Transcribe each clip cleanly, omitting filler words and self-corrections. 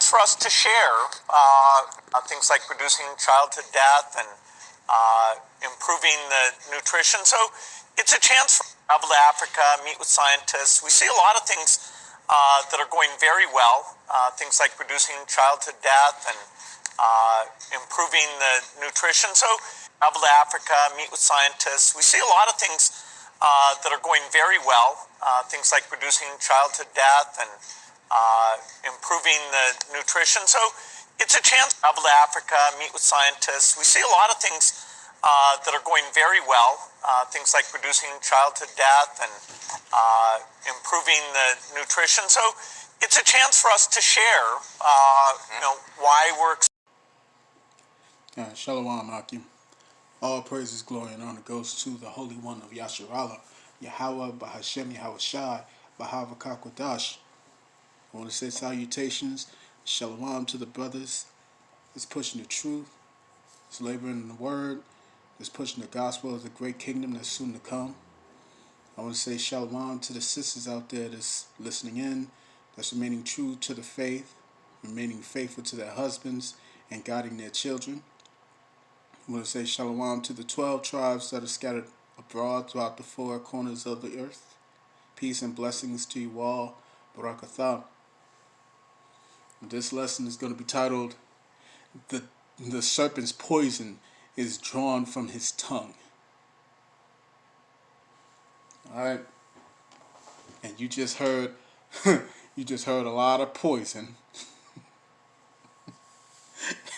chance for us to share things like reducing childhood death and improving the nutrition. So it's a chance for us to travel to Africa, meet with scientists. We see a lot of things that are going very well, things like reducing childhood death and improving the nutrition. So travel to Africa, meet with scientists. We see a lot of things that are going very well, things like reducing childhood death and improving the nutrition. So it's a chance to travel to Africa, meet with scientists. We see a lot of things that are going very well, things like reducing childhood death and improving the nutrition. So it's a chance for us to share, why we're Shalom, Akim. All praises, glory, and honor goes to the Holy One of Yahawah, Yahawah, Bahashem, Yahawashi, Bahavakakwadash. I want to say salutations, shalom to the brothers that's pushing the truth, that's laboring in the word, that's pushing the gospel of the great kingdom that's soon to come. I want to say shalom to the sisters out there that's listening in, that's remaining true to the faith, remaining faithful to their husbands, and guiding their children. I want to say shalom to the 12 tribes that are scattered abroad throughout the four corners of the earth. Peace and blessings to you all. Barakatah. This lesson is going to be titled, The Serpent's Poison is Drawn from His Tongue. Alright? And you just heard a lot of poison.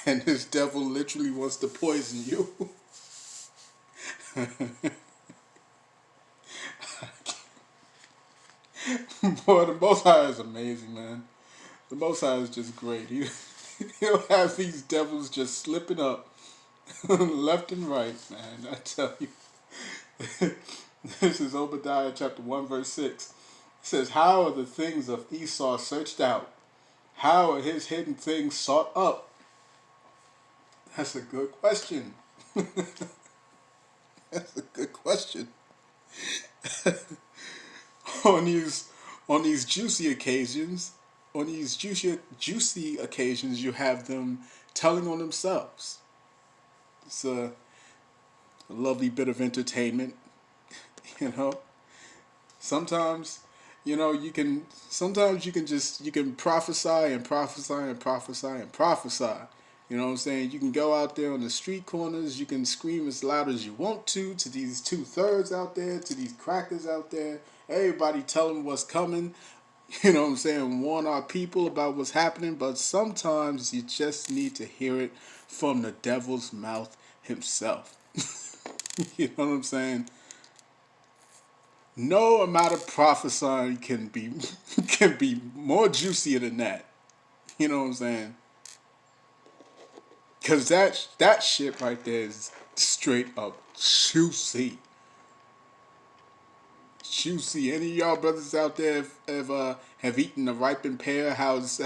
And this devil literally wants to poison you. Boy, the Most High is amazing, man. The Most High is just great. He'll have these devils just slipping up left and right, man. I tell you. This is Obadiah chapter 1, verse 6. It says, how are the things of Esau searched out? How are his hidden things sought up? That's a good question. That's a good question. on these juicy occasions, you have them telling on themselves. It's a lovely bit of entertainment, Sometimes, you can prophesy and prophesy and prophesy and prophesy. You know what I'm saying? You can go out there on the street corners. You can scream as loud as you want to these 2/3 out there, to these crackers out there. Everybody tell them what's coming. You know what I'm saying? Warn our people about what's happening. But sometimes you just need to hear it from the devil's mouth himself. You know what I'm saying? No amount of prophesying can be more juicier than that. You know what I'm saying? Because that shit right there is straight up juicy. Juicy. Any of y'all brothers out there have eaten a ripened pear? How it's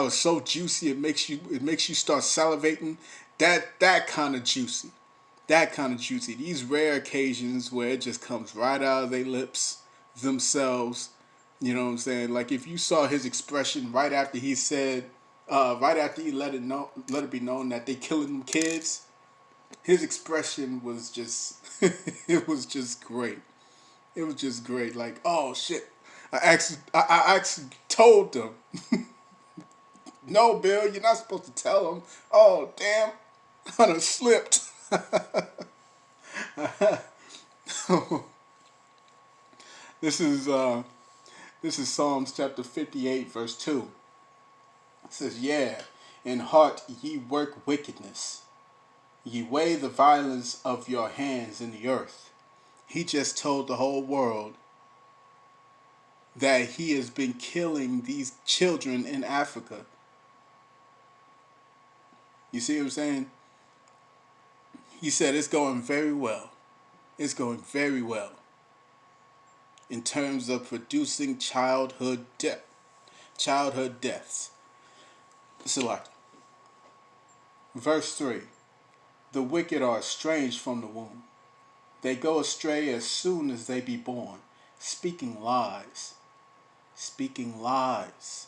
so juicy it makes you start salivating. That kind of juicy. That kind of juicy. These rare occasions where it just comes right out of their lips themselves. You know what I'm saying? Like if you saw his expression right after he said, right after he let it be known that they killing them kids, his expression was just, it was just great. It was just great. Like, oh shit, I actually told them. No, Bill, you're not supposed to tell them. Oh damn, I done slipped. This is Psalms chapter 58, verse 2. It says, yeah, in heart ye work wickedness. Ye weigh the violence of your hands in the earth. He just told the whole world that he has been killing these children in Africa. You see what I'm saying? He said it's going very well. It's going very well in terms of producing childhood deaths. Select. Verse 3. The wicked are estranged from the womb. They go astray as soon as they be born, speaking lies. Speaking lies.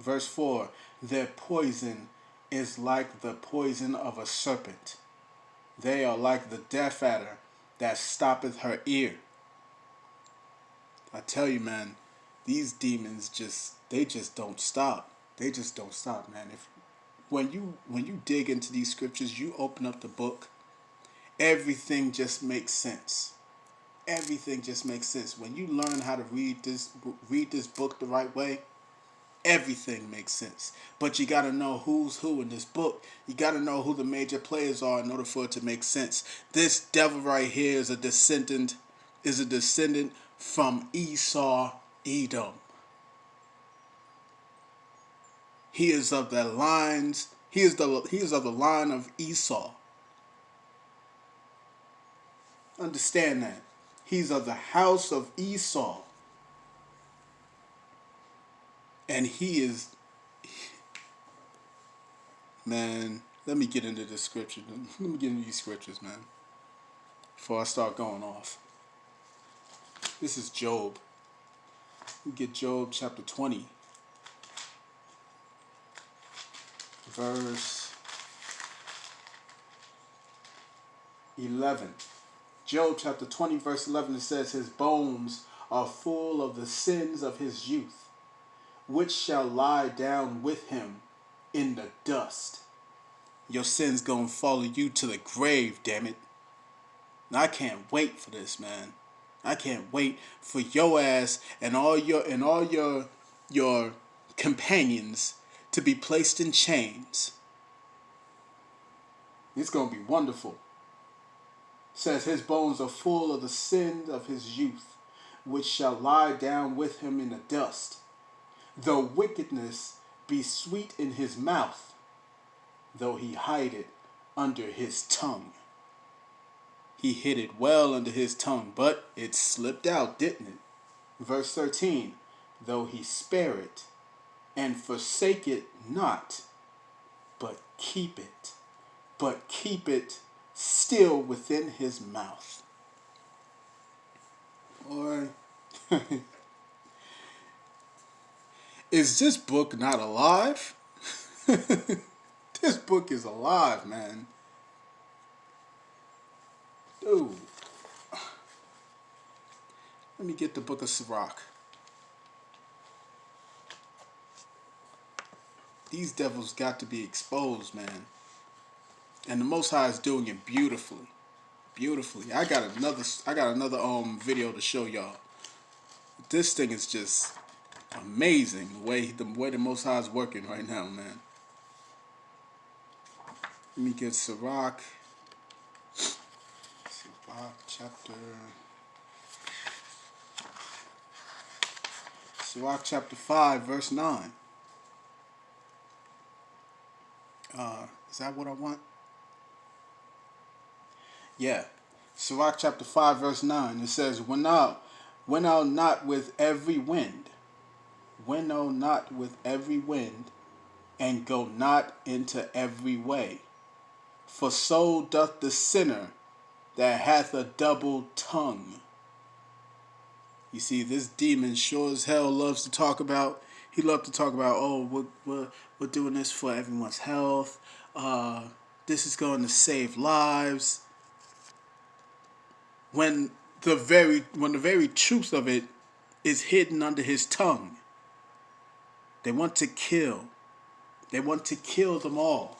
Verse 4, their poison is like the poison of a serpent. They are like the deaf adder that stoppeth her ear. I tell you, man, these demons they just don't stop. They just don't stop, man. If when you dig into these scriptures, you open up the book, everything just makes sense. Everything just makes sense. When you learn how to read this book the right way, everything makes sense. But you got to know who's who in this book. You got to know who the major players are in order for it to make sense. This devil right here is a descendant from Esau, Edom. He is of the lines. He is of the line of Esau. Understand that. He's of the house of Esau. And he is, man, let me get into this scripture. Let me get into these scriptures, man, before I start going off. This is Job. We get Job chapter 20, verse 11. Job chapter 20, verse 11, it says, his bones are full of the sins of his youth, which shall lie down with him in the dust. Your sins gonna follow you to the grave, damn it. And I can't wait for this, man. I can't wait for your ass and all your companions to be placed in chains. It's gonna be wonderful. It says his bones are full of the sins of his youth, which shall lie down with him in the dust. Though wickedness be sweet in his mouth, though he hide it under his tongue. He hid it well under his tongue, but it slipped out, didn't it? Verse 13, though he spare it, and forsake it not, but keep it still within his mouth. Boy, is this book not alive? This book is alive, man. Dude. Let me get the book of Sirach. These devils got to be exposed, man. And the Most High is doing it beautifully. Beautifully. I got another video to show y'all. This thing is just amazing the way the Most High is working right now, man. Let me get Sirach chapter 5, verse 9. Is that what I want? Yeah. Sirach chapter 5, verse 9. It says, Win out not with every wind. Winnow not with every wind, and go not into every way. For so doth the sinner that hath a double tongue. You see, this demon sure as hell loves to talk about. He loves to talk about, oh, we're doing this for everyone's health. This is going to save lives. When the very truth of it is hidden under his tongue. They want to kill. They want to kill them all.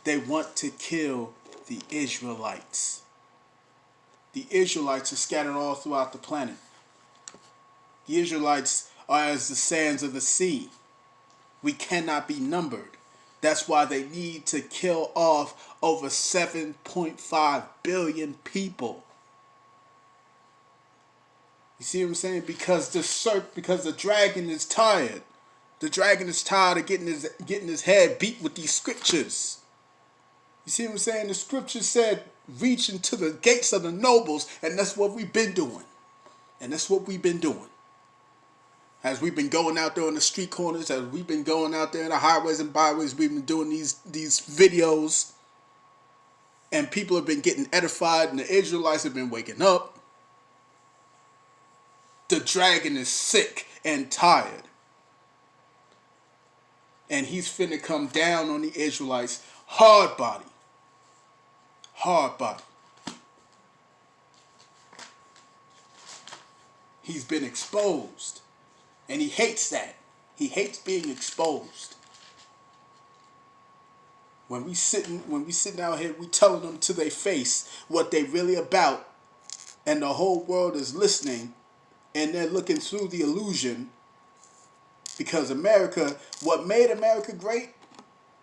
They want to kill the Israelites. The Israelites are scattered all throughout the planet. The Israelites are as the sands of the sea. We cannot be numbered. That's why they need to kill off over 7.5 billion people. You see what I'm saying? Because the dragon is tired. The dragon is tired of getting his head beat with these scriptures. You see what I'm saying? The scripture said, reach into the gates of the nobles, and that's what we've been doing. And that's what we've been doing. As we've been going out there on the street corners, as we've been going out there in the highways and byways, we've been doing these videos. And people have been getting edified, and the Israelites have been waking up. The dragon is sick and tired. And he's finna come down on the Israelites hard body. Hard body. He's been exposed. And he hates that. He hates being exposed. When we sitting out here, we telling them to their face what they really about, and the whole world is listening, and they're looking through the illusion. Because America, what made America great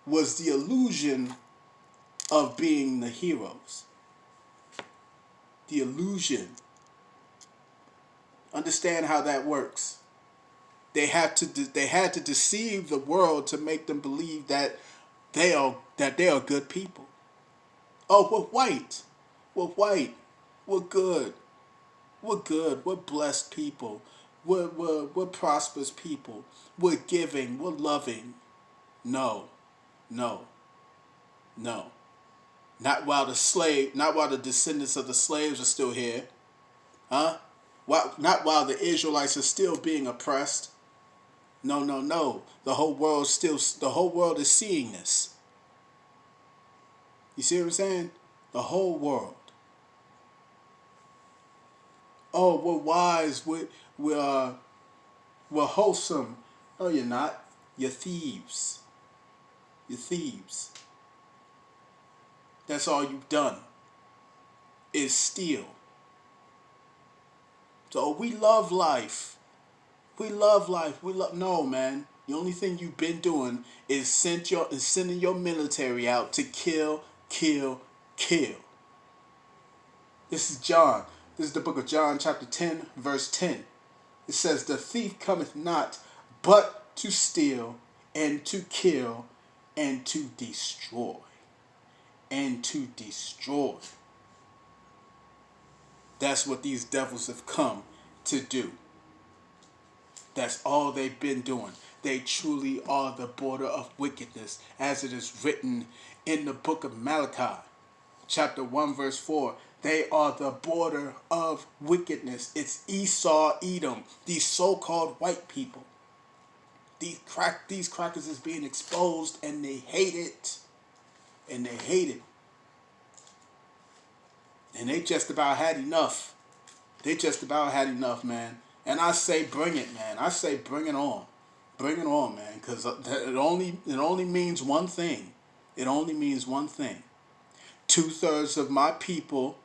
was the illusion of being the heroes. The illusion. Understand how that works. They had to deceive the world to make them believe that they are good people. Oh, we're white. We're white. We're good. We're good. We're blessed people. We're prosperous people. We're giving. We're loving. No. No. No. Not while the descendants of the slaves are still here. Huh? Not while the Israelites are still being oppressed. No, no, no. The whole world is seeing this. You see what I'm saying? The whole world. Oh, we're wise. We're wholesome. No, you're not. You're thieves. You're thieves. That's all you've done. Is steal. So we love life. We love life. No, man. The only thing you've been doing is sending your military out to kill, kill, kill. This is John. This is the book of John, chapter 10, verse 10. It says, "The thief cometh not, but to steal, and to kill, and to destroy." And to destroy. That's what these devils have come to do. That's all they've been doing. They truly are the border of wickedness, as it is written in the book of Malachi, chapter 1, verse 4. They are the border of wickedness. It's Esau, Edom, these so-called white people. These crackers is being exposed, and they hate it. And they hate it. And they just about had enough. They just about had enough, man. And I say bring it, man. I say bring it on. Bring it on, man. Because it only means one thing. It only means one thing. 2/3 of my people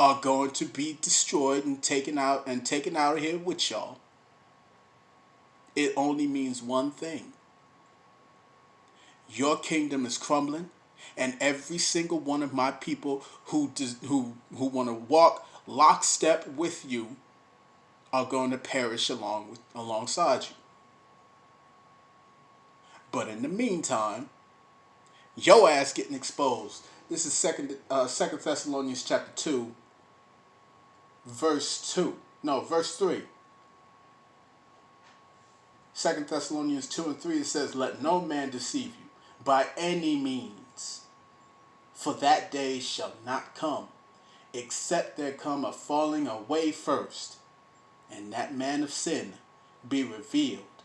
are going to be destroyed and taken out of here with y'all. It only means one thing. Your kingdom is crumbling, and every single one of my people who want to walk lockstep with you are going to perish alongside you. But in the meantime, your ass getting exposed. This is Second Thessalonians chapter 2, verse 2. No, verse 3. 2 Thessalonians 2 and 3, it says, "Let no man deceive you by any means, for that day shall not come, except there come a falling away first, and that man of sin be revealed,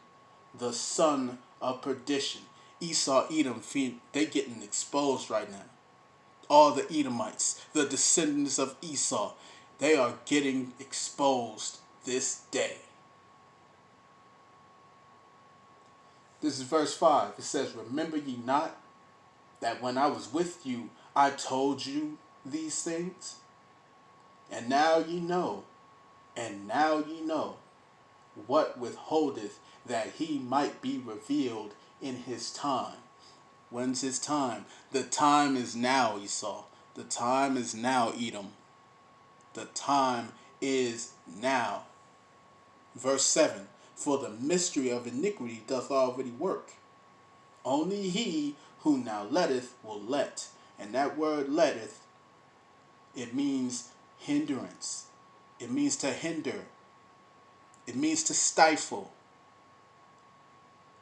the son of perdition." Esau, Edom, they getting exposed right now. All the Edomites, the descendants of Esau, they are getting exposed this day. This is verse 5. It says, "Remember ye not that when I was with you, I told you these things? And now ye know, what withholdeth that he might be revealed in his time." When's his time? The time is now, Esau. The time is now, Edom. The time is now. Verse 7. "For the mystery of iniquity doth already work. Only he who now letteth will let." And that word letteth, it means hindrance. It means to hinder. It means to stifle.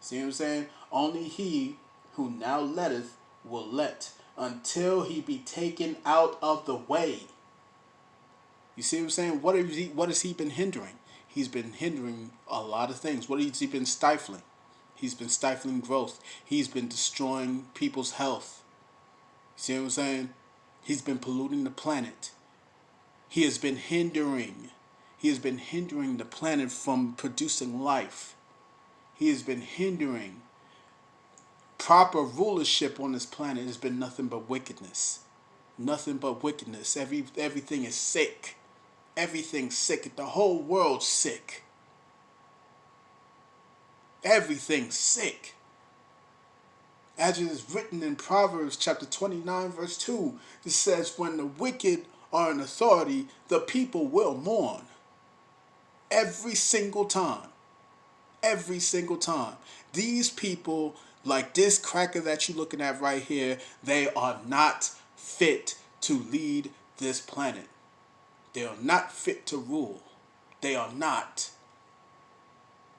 See what I'm saying? Only he who now letteth will let, until he be taken out of the way. You see what I'm saying? What has he been hindering? He's been hindering a lot of things. What has he been stifling? He's been stifling growth. He's been destroying people's health. See what I'm saying? He's been polluting the planet. He has been hindering. He has been hindering the planet from producing life. He has been hindering proper rulership on this planet. Has been nothing but wickedness. Nothing but wickedness. Everything is sick. Everything's sick. The whole world's sick. Everything's sick. As it is written in Proverbs chapter 29, verse 2, it says, when the wicked are in authority, the people will mourn. Every single time. Every single time. These people, like this cracker that you're looking at right here, they are not fit to lead this planet. They are not fit to rule. They are not.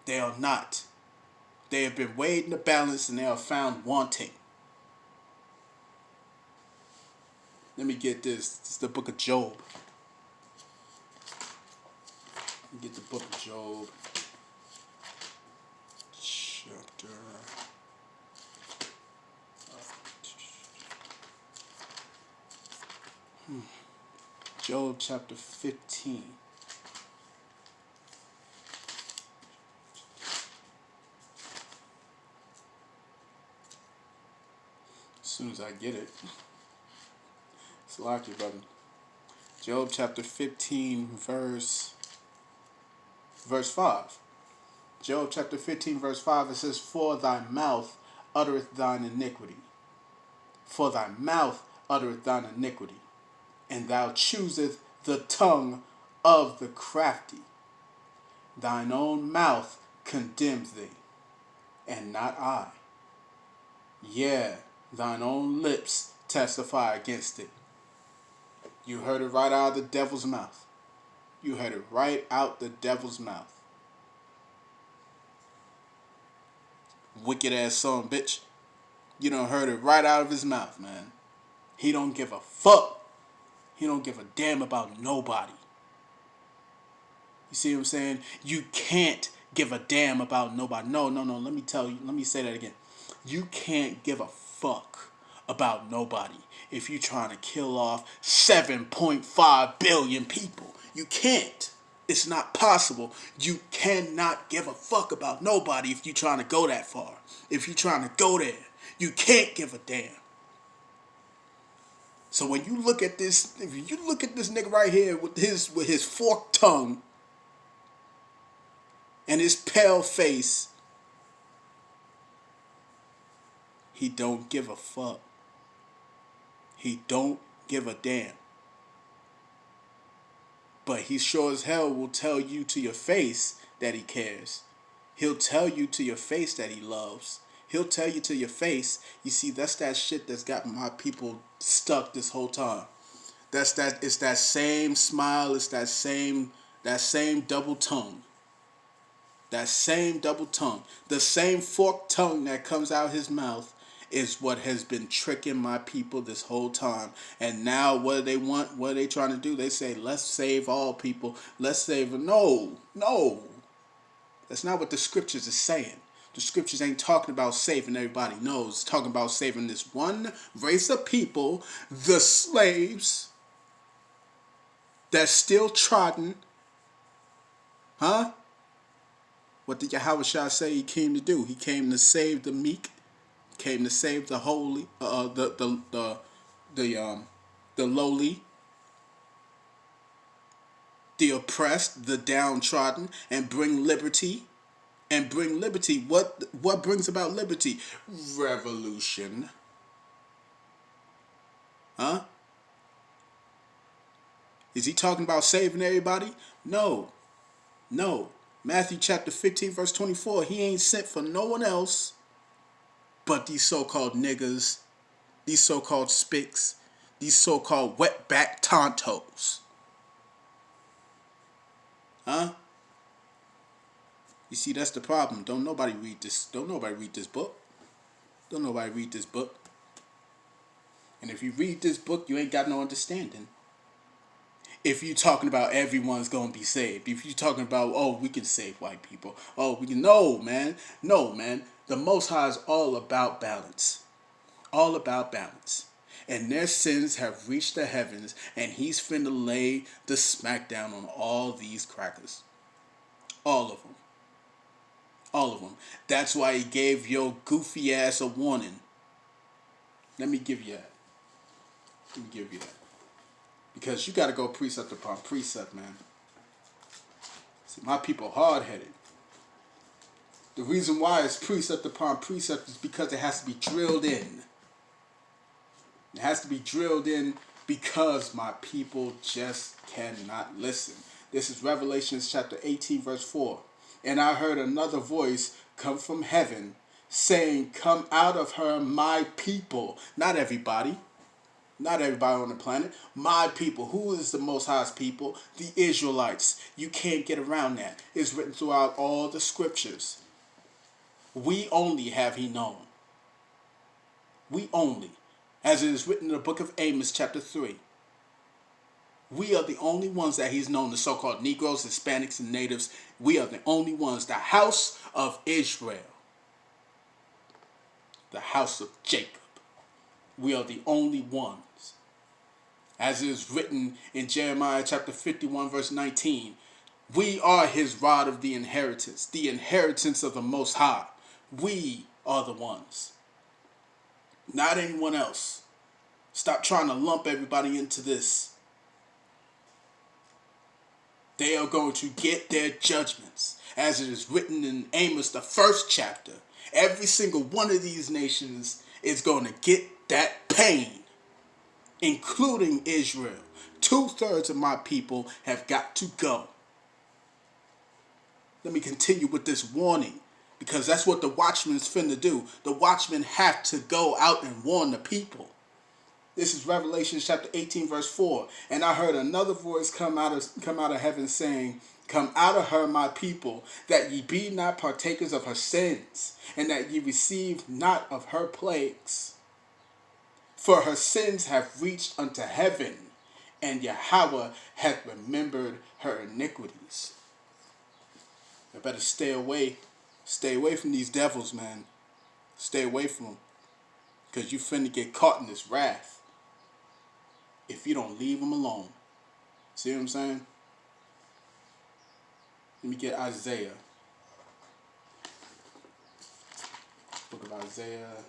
They are not. They have been weighed in the balance and they are found wanting. Let me get this. This is the book of Job. Let me get the book of Job. Chapter. Job chapter 15. As soon as I get it. It's lucky, brother. Job chapter 15, verse 5. Job chapter 15, verse 5, it says, for thy mouth uttereth thine iniquity. For thy mouth uttereth thine iniquity, and thou choosest the tongue of the crafty. Thine own mouth condemns thee, and not I. Yea, thine own lips testify against it. You heard it right out of the devil's mouth. You heard it right out the devil's mouth. Wicked ass son, bitch. You done heard it right out of his mouth, man. He don't give a fuck. He don't give a damn about nobody. You see what I'm saying? You can't give a damn about nobody. No. Let me tell you. Let me say that again. You can't give a fuck about nobody if you're trying to kill off 7.5 billion people. You can't. It's not possible. You cannot give a fuck about nobody if you're trying to go that far. If you're trying to go there, you can't give a damn. So when you look at this, if you look at this nigga right here with his forked tongue and his pale face, he don't give a fuck. He don't give a damn. But he sure as hell will tell you to your face that he cares. He'll tell you to your face that he loves. He'll tell you to your face. You see, that's that shit that's got my people stuck this whole time. It's that same smile. It's that same double tongue. That same double tongue. The same forked tongue that comes out his mouth is what has been tricking my people this whole time. And now what do they want? What are they trying to do? They say, let's save all people. Let's save them. No. That's not what the scriptures is saying. The scriptures ain't talking about saving everybody. No, it's talking about saving this one race of people, the slaves, that's still trodden. Huh? What did Yahawah say he came to do? He came to save the meek, came to save the holy, the lowly, the oppressed, the downtrodden, and bring liberty. And bring liberty. What brings about liberty? Revolution. Huh? Is he talking about saving everybody? No. Matthew chapter 15, verse 24. He ain't sent for no one else but these so-called niggas, these so-called spicks, these so-called wetback tontos. Huh? You see, that's the problem. Don't nobody read this book. Don't nobody read this book. And if you read this book, you ain't got no understanding. If you're talking about everyone's going to be saved. If you're talking about, oh, we can save white people. Oh, we can. No, man. The Most High is all about balance. All about balance. And their sins have reached the heavens, and he's finna lay the smackdown on all these crackers. All of them. All of them. That's why he gave your goofy ass a warning. Let me give you that. Let me give you that. Because you gotta go precept upon precept, man. See, my people hard-headed. The reason why it's precept upon precept is because it has to be drilled in. It has to be drilled in because my people just cannot listen. This is Revelation chapter 18, verse 4. And I heard another voice come from heaven, saying, "Come out of her, my people." Not everybody. Not everybody on the planet. My people. Who is the Most High's people? The Israelites. You can't get around that. It's written throughout all the scriptures. We only have he known. We only. As it is written in the book of Amos chapter 3. We are the only ones that he's known, the so-called Negroes, Hispanics, and Natives. We are the only ones, the house of Israel. The house of Jacob. We are the only ones. As it is written in Jeremiah chapter 51 verse 19. We are his rod of the inheritance of the Most High. We are the ones. Not anyone else. Stop trying to lump everybody into this. They are going to get their judgments. As it is written in Amos, the first chapter. Every single one of these nations is going to get that pain. Including Israel. 2/3 of my people have got to go. Let me continue with this warning. Because that's what the watchmen's finna do. The watchmen have to go out and warn the people. This is Revelation chapter 18 verse 4. And I heard another voice come out of heaven saying, "Come out of her, my people, that ye be not partakers of her sins, and that ye receive not of her plagues. For her sins have reached unto heaven, and Yahawah hath remembered her iniquities." I better stay away. Stay away from these devils, man. Stay away from them. Because you finna get caught in this wrath. If you don't leave them alone. See what I'm saying? Let me get Isaiah. Book of Isaiah.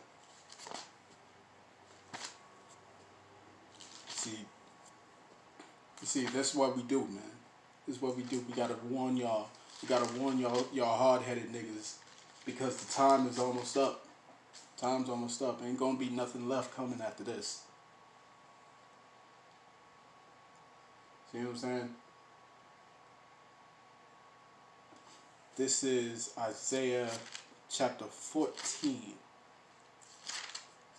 You see, that's what we do, man. This is what we do. We gotta warn y'all. We gotta warn y'all hard-headed niggas. Because the time is almost up. Time's almost up. Ain't gonna be nothing left coming after this. See what I'm saying? This is Isaiah chapter 14. Is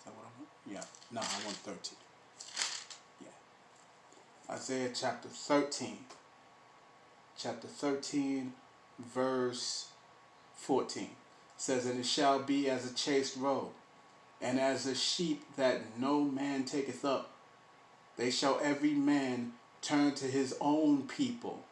that what I want? Yeah. No, I want 13. Yeah. Isaiah chapter 13. Chapter 13, verse 14. It says, "And it shall be as a chaste robe, and as a sheep that no man taketh up. They shall every man turn to his own people."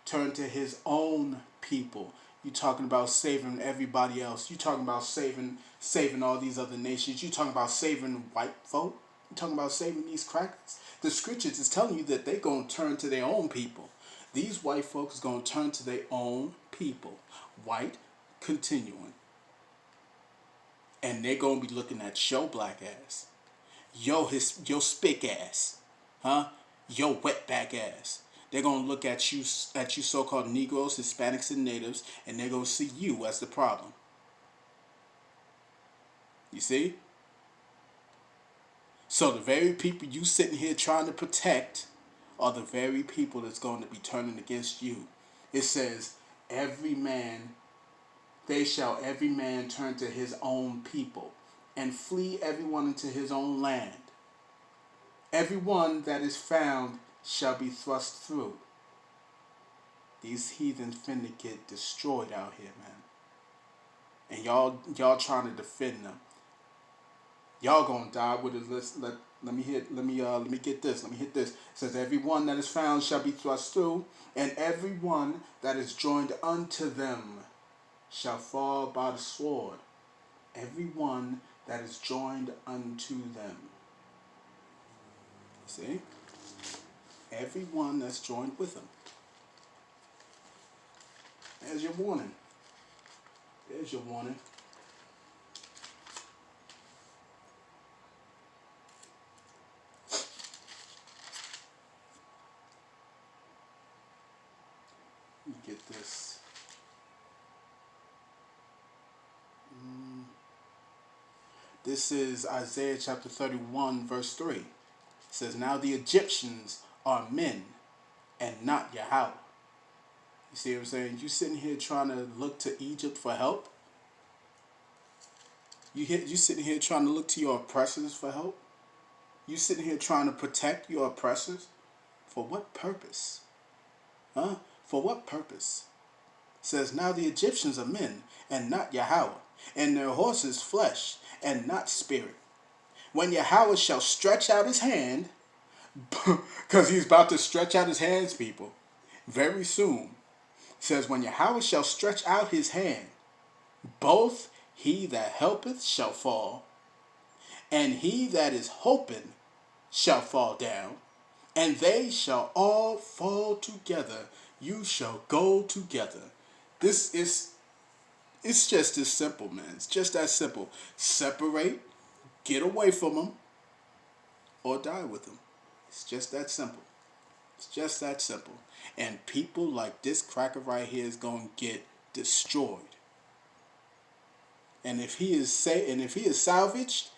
Turn to his own people. You talking about saving everybody else. You talking about saving all these other nations. You talking about saving white folk. You talking about saving these crackers. The scriptures is telling you that they're going to turn to their own people. These white folks is going to turn to their own people. White, continuing. And they're going to be looking at your black ass. Your spick ass. Huh? Your wetback ass. They're going to look at you so-called Negroes, Hispanics, and Natives, and they're going to see you as the problem. You see? So the very people you sitting here trying to protect are the very people that's going to be turning against you. It says, they shall every man turn to his own people, and flee everyone into his own land. Everyone that is found shall be thrust through. These heathens finna get destroyed out here, man. And y'all trying to defend them. Y'all gonna die with it. Let me get this. Let me hit this. It says, "Everyone that is found shall be thrust through, and everyone that is joined unto them shall fall by the sword. Everyone that is joined unto them. See? Everyone that's joined with them. There's your warning. There's your warning. Let me get this. This is Isaiah chapter 31, verse 3. It says, now the Egyptians are men and not Yahawah. You see what I'm saying? You sitting here trying to look to Egypt for help? You sitting here trying to look to your oppressors for help? You sitting here trying to protect your oppressors? For what purpose? Huh? For what purpose? It says, now the Egyptians are men and not Yahawah, and their horses flesh and not spirit. When Yahawah shall stretch out his hand, because he's about to stretch out his hands, people, very soon. It says, when Yahawah shall stretch out his hand, both he that helpeth shall fall, and he that is hoping shall fall down, and they shall all fall together. You shall go together. This is, it's just as simple, man. It's just that simple. Separate, get away from them, or die with them. It's just that simple. It's just that simple. And people like this cracker right here is going to get destroyed. And if he is salvaged,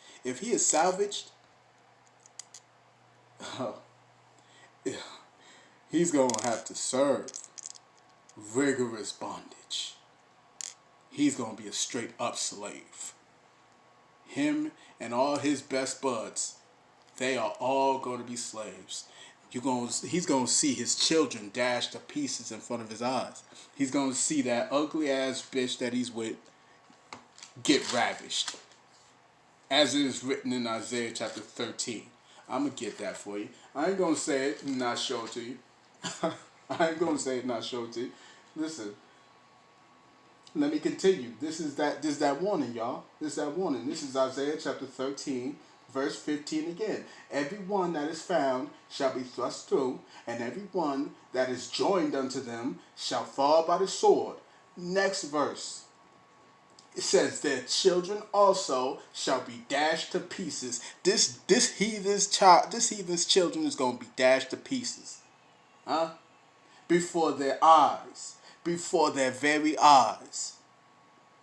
oh, yeah, he's going to have to serve rigorous bondage. He's going to be a straight up slave. Him and all his best buds, they are all going to be slaves. He's going to see his children dashed to pieces in front of his eyes. He's going to see that ugly ass bitch that he's with get ravished. As it is written in Isaiah chapter 13. I'm going to get that for you. I ain't going to say it and not show it to you. I ain't going to say it and not show it to you. Listen. Let me continue. This is that warning, y'all. This is that warning. This is Isaiah chapter 13, verse 15 again. Everyone that is found shall be thrust through, and everyone that is joined unto them shall fall by the sword. Next verse. It says, their children also shall be dashed to pieces. This heathen's children is going to be dashed to pieces. Huh? Before their eyes. Before their very eyes.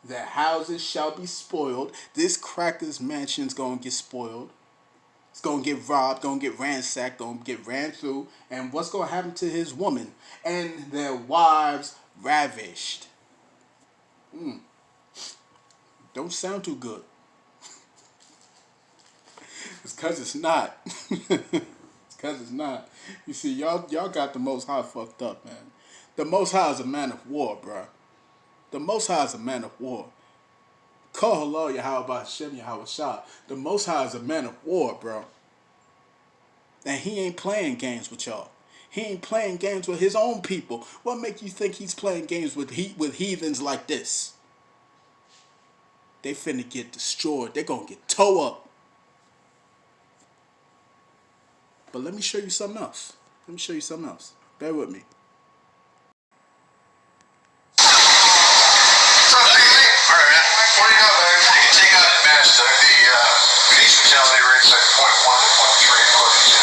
Their houses shall be spoiled. This cracker's mansion's going to get spoiled. It's going to get robbed, going to get ransacked, going to get ran through. And what's going to happen to his woman? And their wives ravished. Don't sound too good. It's because it's not. It's because it's not. You see, y'all got the Most High fucked up, man. The Most High is a man of war, bro. The Most High is a man of war. Call Allah Yahawah Ba'Shem Yahawah Shah. The Most High is a man of war, bro. And he ain't playing games with y'all. He ain't playing games with his own people. What make you think he's playing games with heathens like this? They finna get destroyed. They're gonna get towed up. But let me show you something else. Bear with me. What do you know, man? You can take out the mass, the police brutality rate's like 0.1 to 0.3 according to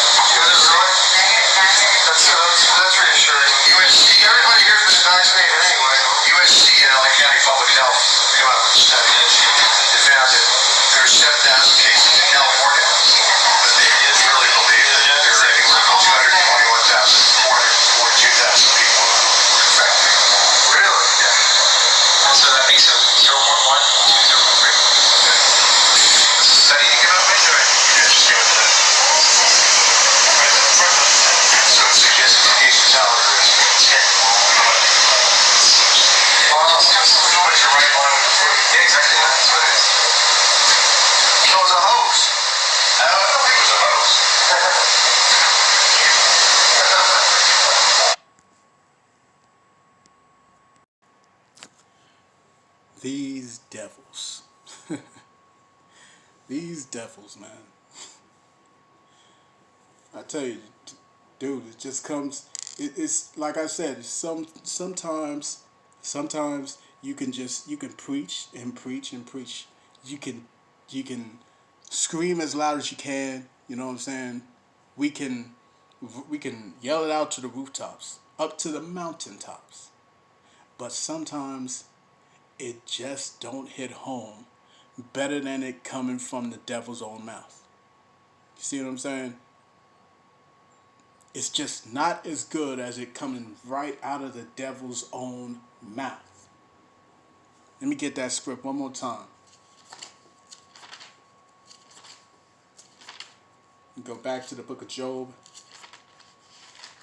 that's reassuring. USC, everybody here has been vaccinated anyway. USC and LA County Public Health came out with a study. They found that there are 7,000 cases in California, but they really believe that there are anywhere from 221,000 to 442,000 people who were infected. Really? Yeah. So that makes it 0.1, 2, 0.3. This is study you came out with? Yeah, just give it that. So it suggests the case fatality rate is 10. Well, it's your right line with the flu. Yeah, exactly. That's what it is. So it was a hoax. I don't think it was a hoax. These devils. These devils, man. I tell you, dude, it just comes. It's like I said. Sometimes you can preach and preach and preach. You can you can scream as loud as you can. You know what I'm saying? We can we can yell it out to the rooftops, up to the mountaintops. But sometimes it just don't hit home better than it coming from the devil's own mouth. You see what I'm saying? It's just not as good as it coming right out of the devil's own mouth. Let me get that script one more time. Go back to the book of Job,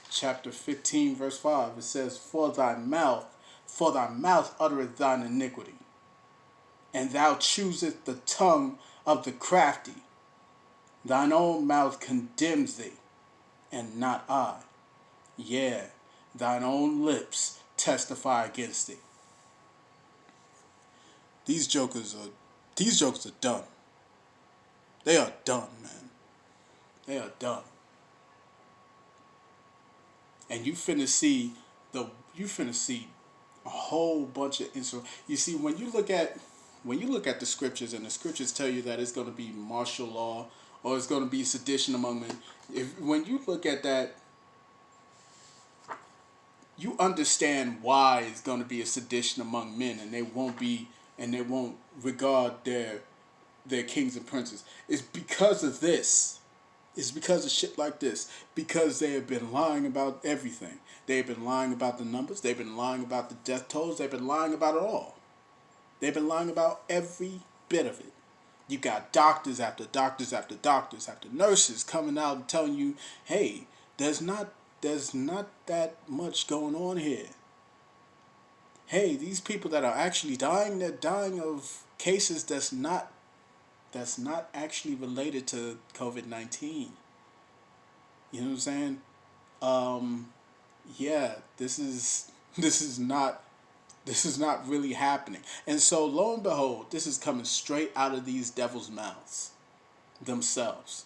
chapter 15, verse 5. It says, for thy mouth uttereth thine iniquity, and thou choosest the tongue of the crafty. Thine own mouth condemns thee, and not I. Yea, thine own lips testify against thee. These jokers are done. They are done, man. They are done. And you finna see a whole bunch of Israel. You see, when you look at the scriptures, and the scriptures tell you that it's going to be martial law or it's going to be sedition among men. When you look at that, you understand why it's going to be a sedition among men, and they won't regard their kings and princes. It's because of this. It's because of shit like this. Because they have been lying about everything. They've been lying about the numbers. They've been lying about the death tolls. They've been lying about it all. They've been lying about every bit of it. You got doctors after doctors after doctors after nurses coming out and telling you, hey, there's not that much going on here. Hey, these people that are actually dying, they're dying of cases that's not actually related to COVID-19. You know what I'm saying? Yeah, this is not really happening. And so lo and behold, this is coming straight out of these devils' mouths themselves.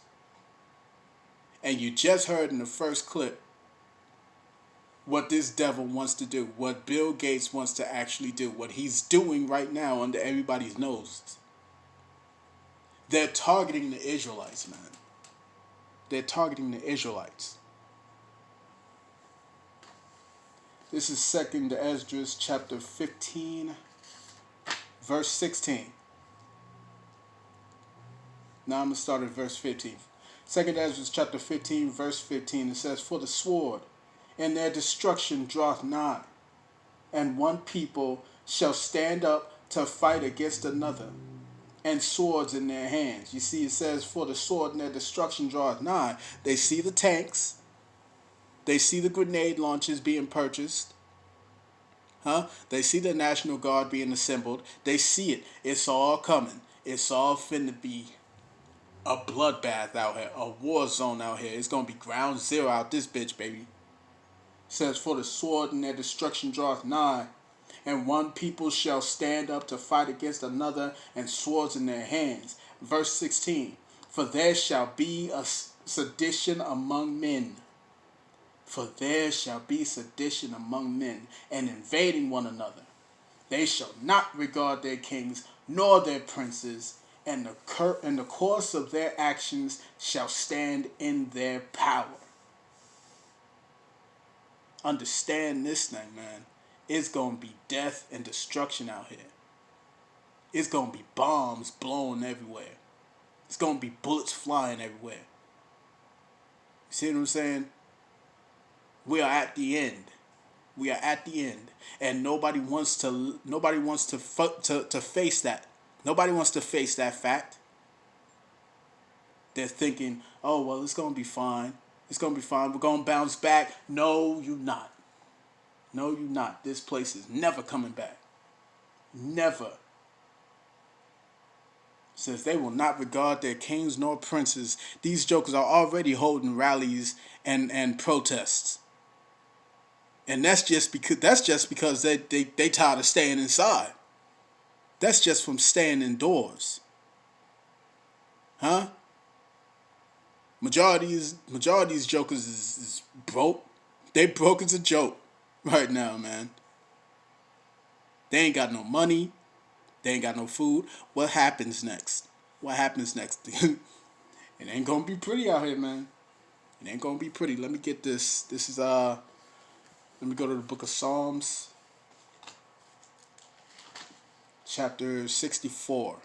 And you just heard in the first clip what this devil wants to do, what Bill Gates wants to actually do, what he's doing right now under everybody's noses. They're targeting the Israelites, man. They're targeting the Israelites. This is 2nd Esdras chapter 15, verse 16. Now I'm going to start at verse 15. 2nd Esdras chapter 15, verse 15. It says, for the sword and their destruction draweth nigh, and one people shall stand up to fight against another, and swords in their hands. You see, it says, for the sword and their destruction draweth nigh. They see the tanks. They see the grenade launchers being purchased. They see the National Guard being assembled. They see it. It's all coming. It's all finna be a bloodbath out here. A war zone out here. It's gonna be ground zero out this bitch, baby. It says, for the sword and their destruction draweth nigh, and one people shall stand up to fight against another, and swords in their hands. Verse 16, for there shall be a sedition among men. For there shall be sedition among men, and invading one another. They shall not regard their kings, nor their princes, and the course of their actions shall stand in their power. Understand this thing, man. It's going to be death and destruction out here. It's going to be bombs blowing everywhere. It's going to be bullets flying everywhere. You see what I'm saying? We are at the end. We are at the end, and nobody wants to face that. Nobody wants to face that fact. They're thinking, "Oh well, it's gonna be fine. It's gonna be fine. We're gonna bounce back." No, you're not. No, you're not. This place is never coming back. Never. Says they will not regard their kings nor princes. These jokers are already holding rallies and protests. And that's just because they tired of staying inside. That's just from staying indoors. Huh? Majority of these jokers is broke. They broke as a joke right now, man. They ain't got no money. They ain't got no food. What happens next? What happens next? It ain't gonna be pretty out here, man. It ain't gonna be pretty. Let me get this. This is let me go to the book of Psalms, chapter 64.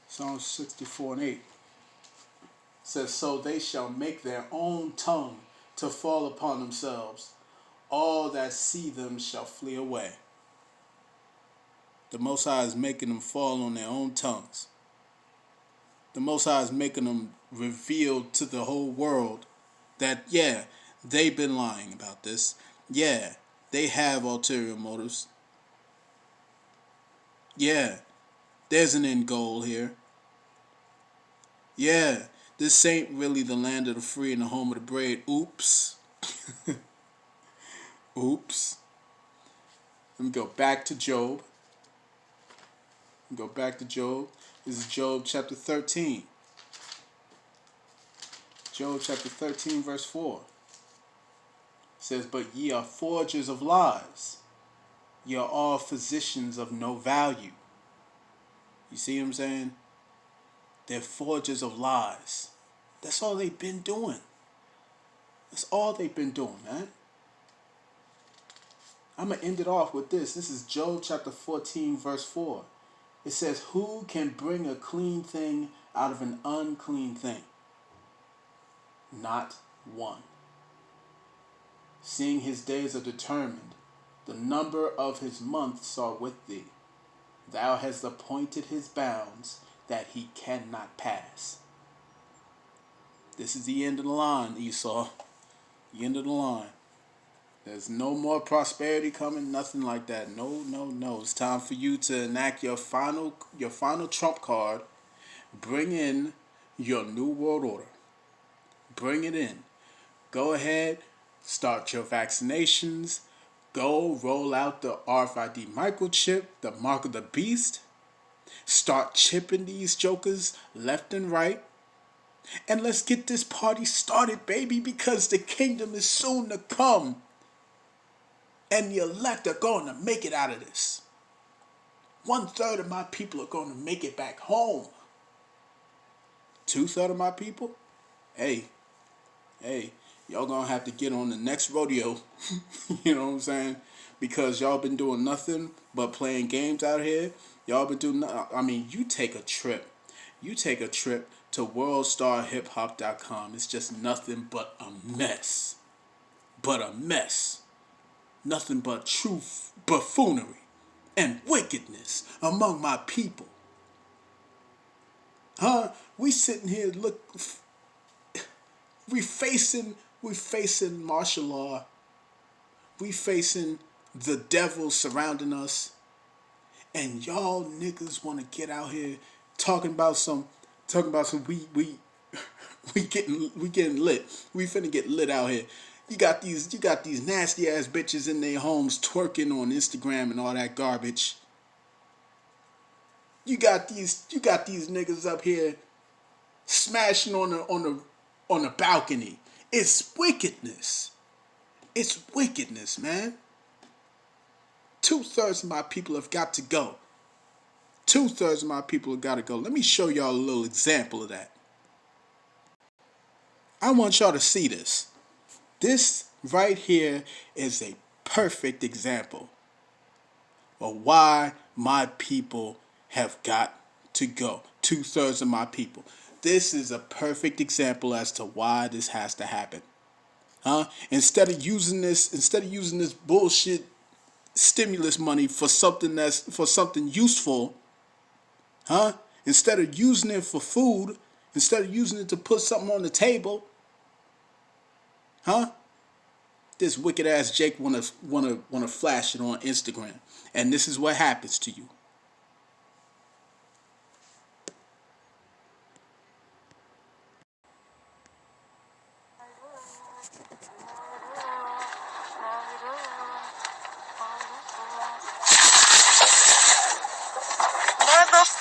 Psalms 64 and 8 says, "So they shall make their own tongue to fall upon themselves. All that see them shall flee away." The Most High is making them fall on their own tongues. The Most High is making them reveal to the whole world that, yeah, they've been lying about this. Yeah, they have ulterior motives. Yeah, there's an end goal here. Yeah, this ain't really the land of the free and the home of the brave. Oops. Oops. Let me go back to Job. Go back to Job. This is Job chapter 13. Job chapter 13, verse 4. It says, "But ye are forgers of lies. Ye are all physicians of no value." You see what I'm saying? They're forgers of lies. That's all they've been doing. That's all they've been doing, man. I'm going to end it off with this. This is Job chapter 14, verse 4. It says, "Who can bring a clean thing out of an unclean thing? Not one. Seeing his days are determined, the number of his months are with thee. Thou hast appointed his bounds, that he cannot pass." This is the end of the line, Esau. The end of the line. There's no more prosperity coming, nothing like that. No, no, no. It's time for you to enact your final trump card. Bring in your new world order. Bring it in. Go ahead, start your vaccinations. Go roll out the RFID microchip, the mark of the beast. Start chipping these jokers left and right. And let's get this party started, baby, because the kingdom is soon to come. And the elect are going to make it out of this. 1/3 of my people are going to make it back home. 2/3 of my people? Hey, y'all going to have to get on the next rodeo. You know what I'm saying? Because y'all been doing nothing but playing games out here. Y'all been doing, you take a trip. You take a trip to worldstarhiphop.com. It's just nothing but a mess. But a mess. Nothing but truth, buffoonery, and wickedness among my people. Huh? We sitting here we facing martial law. We facing the devil surrounding us. And y'all niggas want to get out here talking about some we getting lit. We finna get lit out here. You got these nasty ass bitches in their homes twerking on Instagram and all that garbage. You got these niggas up here smashing on the balcony. It's wickedness. It's wickedness, man. 2/3 of my people have got to go. 2/3 of my people have got to go. Let me show y'all a little example of that. I want y'all to see this. This right here is a perfect example of why my people have got to go. 2/3 of my people. This is a perfect example as to why this has to happen. Huh? Instead of using this bullshit stimulus money for something useful, huh? Instead of using it for food, instead of using it to put something on the table, huh? This wicked ass Jake wanna flash it on Instagram, and this is what happens to you.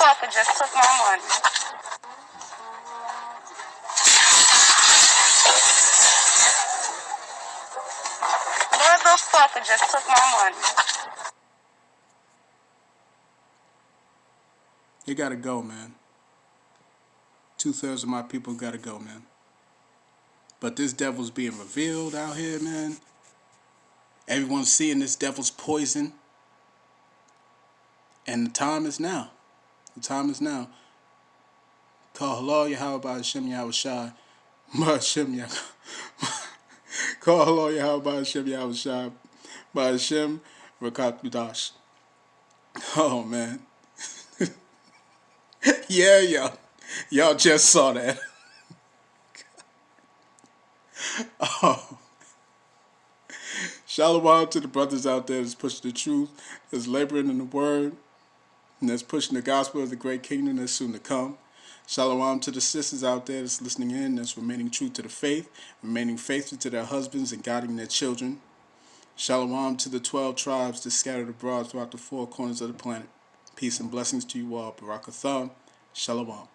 fucker just took my money. Motherfucker just took my money. They gotta go, man. 2/3 of my people gotta go, man. But this devil's being revealed out here, man. Everyone's seeing this devil's poison. And the time is now. The time is now. Call hello, Yahawah, Hashem, Yahweh Shai. Hashem, Yahweh. Call hello, Yahawah, Hashem, Yahweh Shai. Hashem, Rakat Midash. Oh, man. Yeah, y'all just saw that. Oh. Shalom to the brothers out there that's pushing the truth, that's laboring in the word, and that's pushing the gospel of the great kingdom that's soon to come. Shalom to the sisters out there that's listening in, that's remaining true to the faith, remaining faithful to their husbands and guiding their children. Shalom to the 12 tribes that scattered abroad throughout the 4 corners of the planet. Peace and blessings to you all. Barakathon. Shalom.